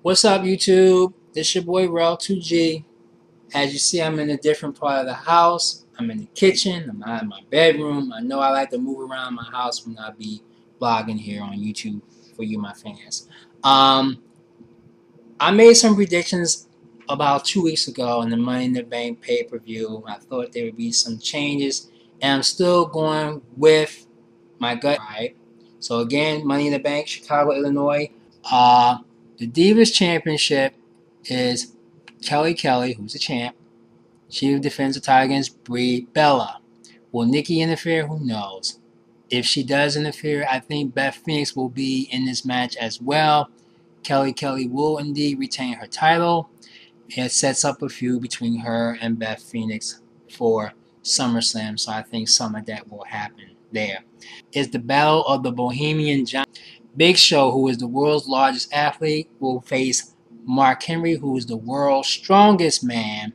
What's up, YouTube? This your boy Rel2G. As you see, I'm in a different part of the house. I'm in the kitchen. I'm not in my bedroom. I know I like to move around my house when I be vlogging here on YouTube for you, my fans. I made some predictions about 2 weeks ago in the Money in the Bank pay-per-view. I thought there would be some changes, and I'm still going with my gut. Right. So again, Money in the Bank, Chicago, Illinois. The Divas Championship is Kelly, who's the champ. She defends the title against Brie Bella. Will Nikki interfere? Who knows? If she does interfere, I think Beth Phoenix will be in this match as well. Kelly will indeed retain her title. It sets up a feud between her and Beth Phoenix for SummerSlam, so I think some of that will happen there. It's the Battle of the Bohemian Giants. Big Show, who is the world's largest athlete, will face Mark Henry, who is the world's strongest man.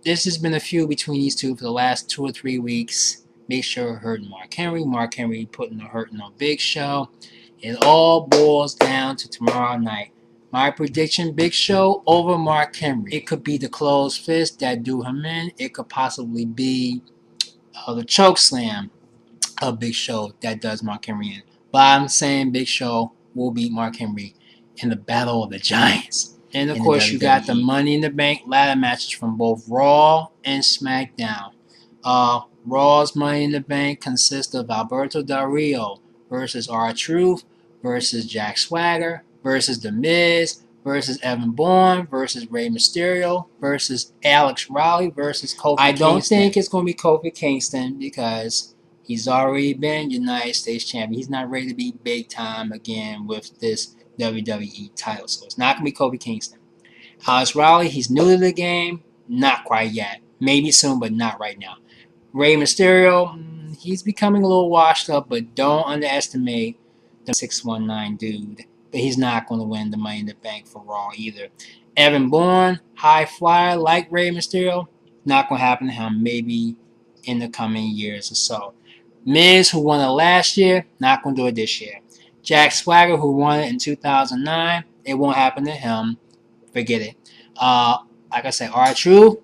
This has been a feud between these two for the last 2 or 3 weeks. Big Show hurting Mark Henry. Mark Henry putting the hurting on Big Show. It all boils down to tomorrow night. My prediction, Big Show over Mark Henry. It could be the closed fist that do him in. It could possibly be the choke slam of Big Show that does Mark Henry in. But I'm saying Big Show will beat Mark Henry in the Battle of the Giants. And of course, you got the Money in the Bank ladder matches from both Raw and Smackdown. Raw's Money in the Bank consists of Alberto Del Rio versus R-Truth versus Jack Swagger versus The Miz versus Evan Bourne versus Rey Mysterio versus Alex Riley versus Kofi Kingston. I don't think it's going to be Kofi Kingston because he's already been United States champion. He's not ready to be big time again with this WWE title. So it's not going to be Kofi Kingston. Alex Riley, he's new to the game. Not quite yet. Maybe soon, but not right now. Rey Mysterio, he's becoming a little washed up, but don't underestimate the 619 dude. But he's not going to win the Money in the Bank for Raw either. Evan Bourne, high flyer like Rey Mysterio, not going to happen to him maybe in the coming years or so. Miz, who won it last year, not going to do it this year. Jack Swagger, who won it in 2009, it won't happen to him. Forget it. Like I said, R-Truth,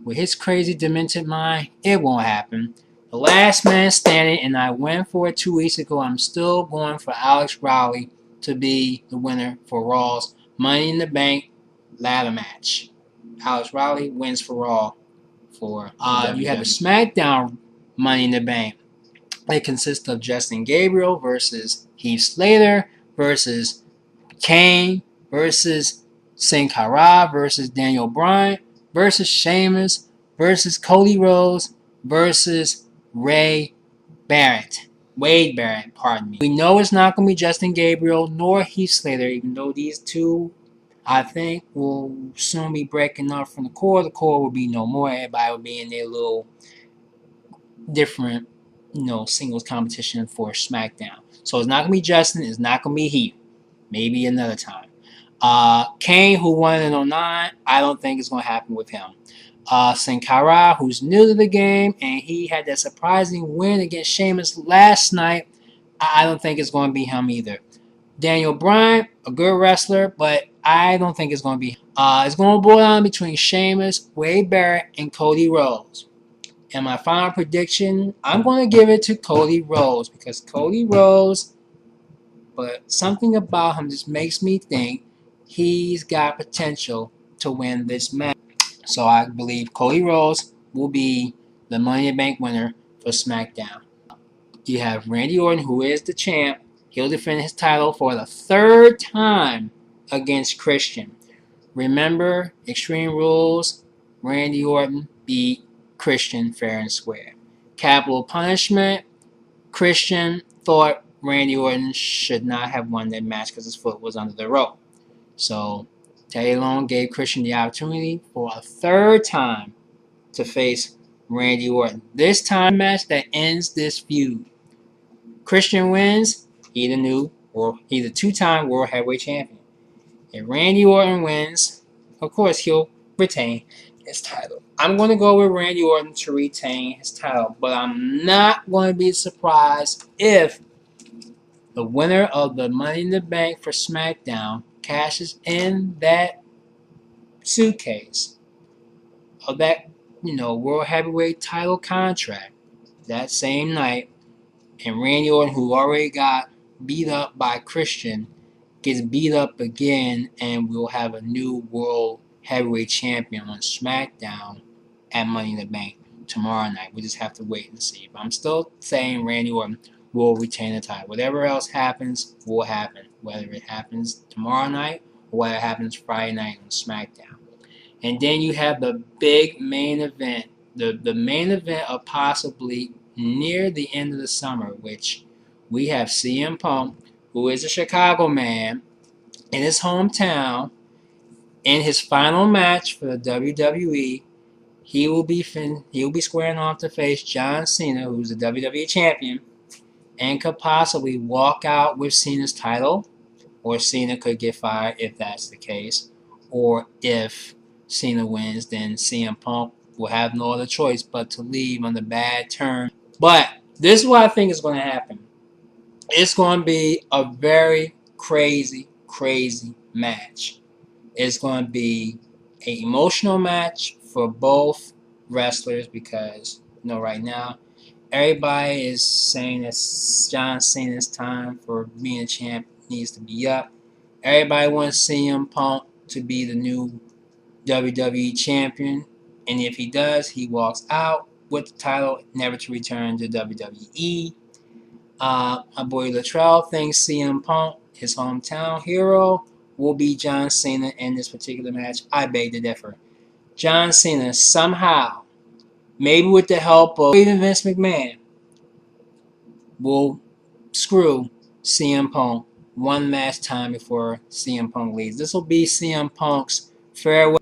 with his crazy, demented mind, it won't happen. The last man standing, and I went for it 2 weeks ago. I'm still going for Alex Riley to be the winner for Raw's Money in the Bank ladder match. Alex Riley wins for Raw. You have the SmackDown Money in the Bank. It consists of Justin Gabriel versus Heath Slater versus Kane versus Sin Cara versus Daniel Bryan versus Sheamus versus Cody Rhodes versus Wade Barrett, pardon me. We know it's not going to be Justin Gabriel nor Heath Slater, even though these two, I think, will soon be breaking up from the core. The core will be no more. Everybody will be in their little different, singles competition for SmackDown. So it's not going to be Justin. It's not going to be Heath. Maybe another time. Kane, who won in 2009, I don't think it's going to happen with him. Sin Cara, who's new to the game, and he had that surprising win against Sheamus last night. I don't think it's going to be him either. Daniel Bryan, a good wrestler, but I don't think it's going to be. It's going to boil down between Sheamus, Wade Barrett, and Cody Rhodes. And my final prediction, I'm going to give it to Cody Rhodes because Cody Rhodes, but something about him just makes me think he's got potential to win this match. So I believe Cody Rhodes will be the Money in the Bank winner for SmackDown. You have Randy Orton, who is the champ. He'll defend his title for the 3rd time against Christian. Remember, Extreme Rules, Randy Orton beat Christian fair and square. Capital Punishment, Christian thought Randy Orton should not have won that match because his foot was under the rope. So Teddy Long gave Christian the opportunity for a 3rd time to face Randy Orton. This time match that ends this feud. Christian wins, he's a 2-time World Heavyweight Champion. If Randy Orton wins, of course he'll retain his title. I'm going to go with Randy Orton to retain his title, but I'm not going to be surprised if The winner of the Money in the Bank for SmackDown cashes in that suitcase of that, World Heavyweight title contract that same night. And Randy Orton, who already got beat up by Christian, gets beat up again, and we'll have a new World Heavyweight Champion on SmackDown at Money in the Bank tomorrow night. We just have to wait and see. But I'm still saying Randy Orton will retain the title. Whatever else happens will happen. Whether it happens tomorrow night or whether it happens Friday night on SmackDown. And then you have the big main event. The main event of possibly near the end of the summer, which we have CM Punk, who is a Chicago man, in his hometown, in his final match for the WWE. He will be squaring off to face John Cena, who's the WWE champion, and could possibly walk out with Cena's title, or Cena could get fired if that's the case, or if Cena wins, then CM Punk will have no other choice but to leave on the bad terms. But this is what I think is going to happen. It's going to be a very crazy, crazy match. It's going to be an emotional match for both wrestlers because, right now, everybody is saying that John Cena's time for being a champ needs to be up. Everybody wants CM Punk to be the new WWE champion. And if he does, he walks out with the title, never to return to WWE. My boy Luttrell thinks CM Punk, his hometown hero, will be John Cena in this particular match. I beg to differ. John Cena somehow, maybe with the help of even Vince McMahon, will screw CM Punk one last time before CM Punk leaves. This will be CM Punk's farewell,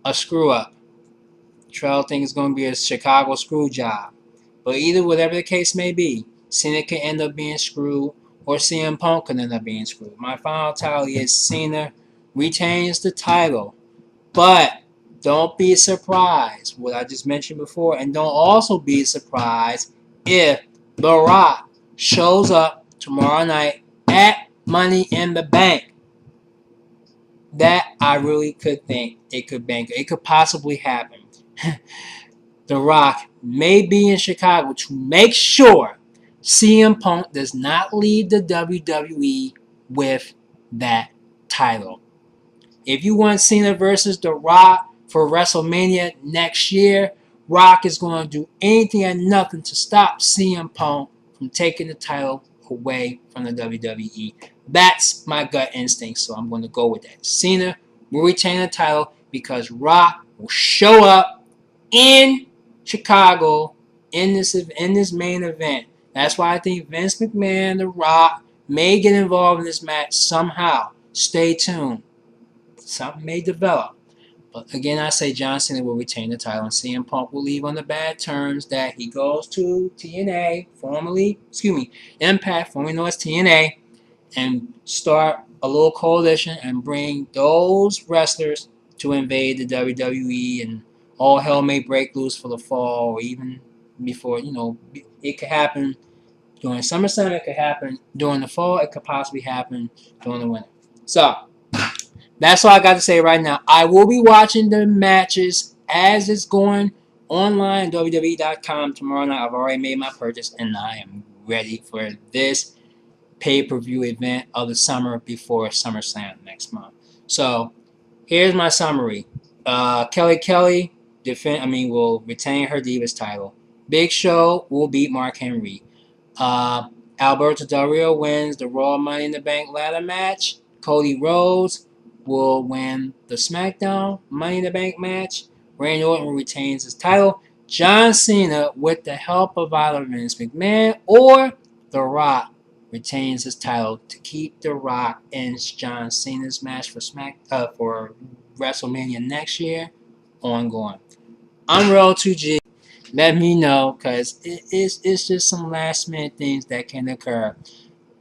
a screw up. Trell thinks it's going to be a Chicago screw job. But whatever the case may be, Cena can end up being screwed, or CM Punk can end up being screwed. My final tally is Cena retains the title. But don't be surprised, what I just mentioned before, and don't also be surprised if The Rock shows up tomorrow night at Money in the Bank. That I really could think it could possibly happen. The Rock may be in Chicago to make sure CM Punk does not leave the WWE with that title. If you want Cena versus The Rock for WrestleMania next year, Rock is going to do anything and nothing to stop CM Punk from taking the title away from the WWE. That's my gut instinct, so I'm going to go with that. Cena will retain the title because Rock will show up in Chicago in this main event. That's why I think Vince McMahon, The Rock, may get involved in this match somehow. Stay tuned. Something may develop. But again, I say John Cena will retain the title and CM Punk will leave on the bad terms that he goes to Impact, formerly known as TNA, and start a little coalition and bring those wrestlers to invade the WWE, and all hell may break loose for the fall, or even before, it could happen during SummerSlam, it could happen during the fall, it could possibly happen during the winter. So, that's all I got to say right now. I will be watching the matches as it's going online, WWE.com tomorrow night. I've already made my purchase, and I am ready for this pay-per-view event of the summer before SummerSlam next month. So, here's my summary. Kelly will retain her Divas title. Big Show will beat Mark Henry. Alberto Del Rio wins the Raw Money in the Bank ladder match. Cody Rhodes will win the SmackDown Money in the Bank match. Randy Orton retains his title. John Cena, with the help of either Vince McMahon or The Rock, retains his title to keep The Rock in John Cena's match for WrestleMania next year ongoing. I'm Real2G. Let me know, because it's just some last minute things that can occur.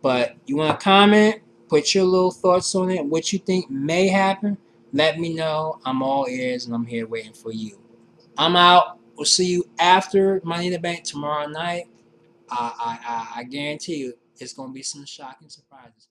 But you want to comment? Put your little thoughts on it. What you think may happen? Let me know. I'm all ears and I'm here waiting for you. I'm out. We'll see you after Money in the Bank tomorrow night. I guarantee you it's going to be some shocking surprises.